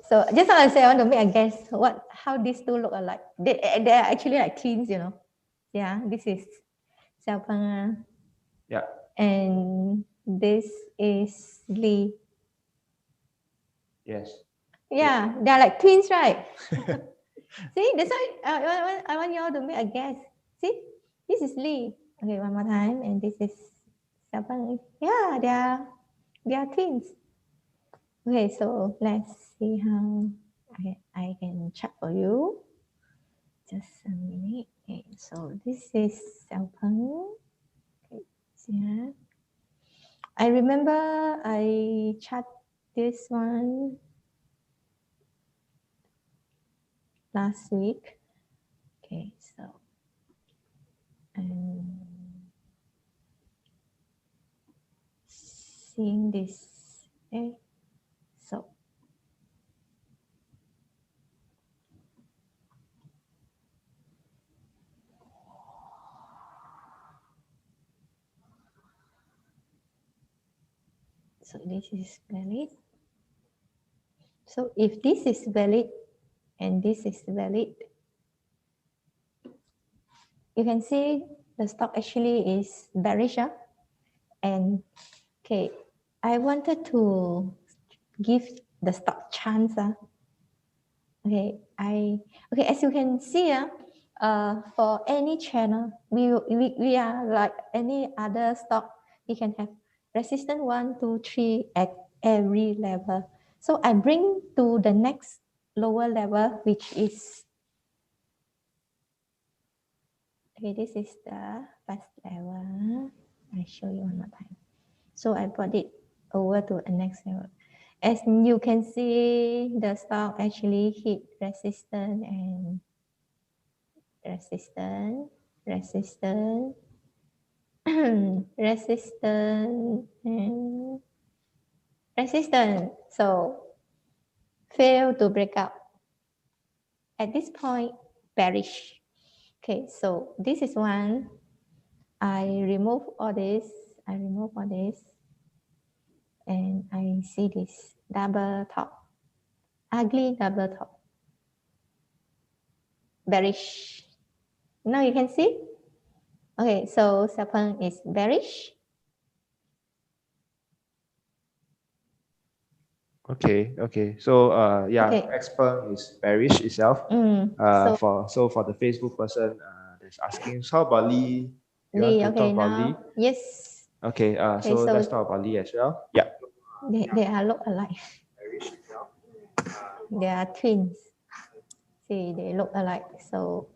So just want to say, I want to make a guess how these two look alike. They are actually like twins, you know. Yeah, this is Xiaopeng. Yeah. And this is Lee. Yes. Yeah, they are like twins, right? See, that's why I want you all to make a guess. See, this is Lee. Okay, one more time, and this is Xiaopeng. Yeah, they are twins. Okay, so let's see how I can check for you. Just a minute. Okay, so this is Xiaopeng. Okay, yeah. I remember I checked this one last week. Okay, so seeing this. Okay, so this is valid. So if this is valid and this is valid, you can see the stock actually is bearish. And okay, I wanted to give the stock chance. Okay, as you can see, for any channel, we are like any other stock. We can have resistance 1, 2, 3 at every level. So I bring to the next lower level, which is okay. This is the first level. I show you one more time. So I brought it over to the next level. As you can see, the stock actually hit resistance and resistance, resistance, resistance, and resistance. So fail to break out. At this point, bearish. Okay, so this is one. I remove all this. I remove all this. And I see this double top. Ugly double top. Bearish. Now you can see. Okay, so Xiaopeng is bearish. Okay. So yeah, Okay. Xpeng is bearish itself. So for the Facebook person that's asking, so how about Lee? You Lee, want to talk about Lee? Yes. Okay. So let's talk about Lee as well. Yeah. They are look alike. They are twins. See, they look alike. So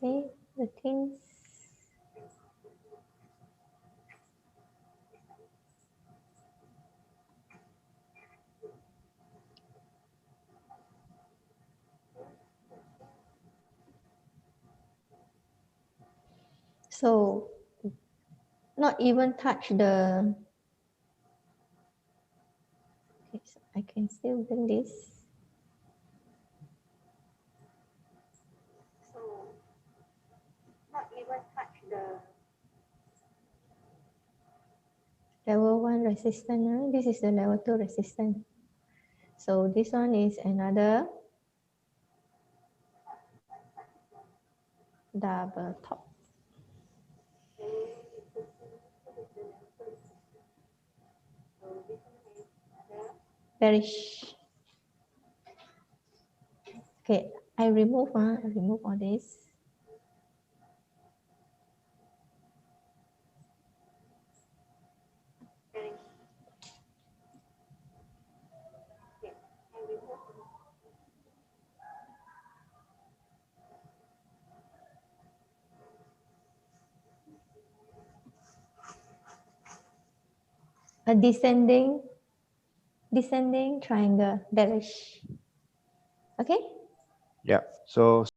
see the twins. So not even touch the. Okay, so I can still bring this. So not even touch the level 1 resistance. This is the level 2 resistance. So this one is another double top. Bearish. Okay, I remove all this. A descending triangle, bearish. Okay. Yeah. So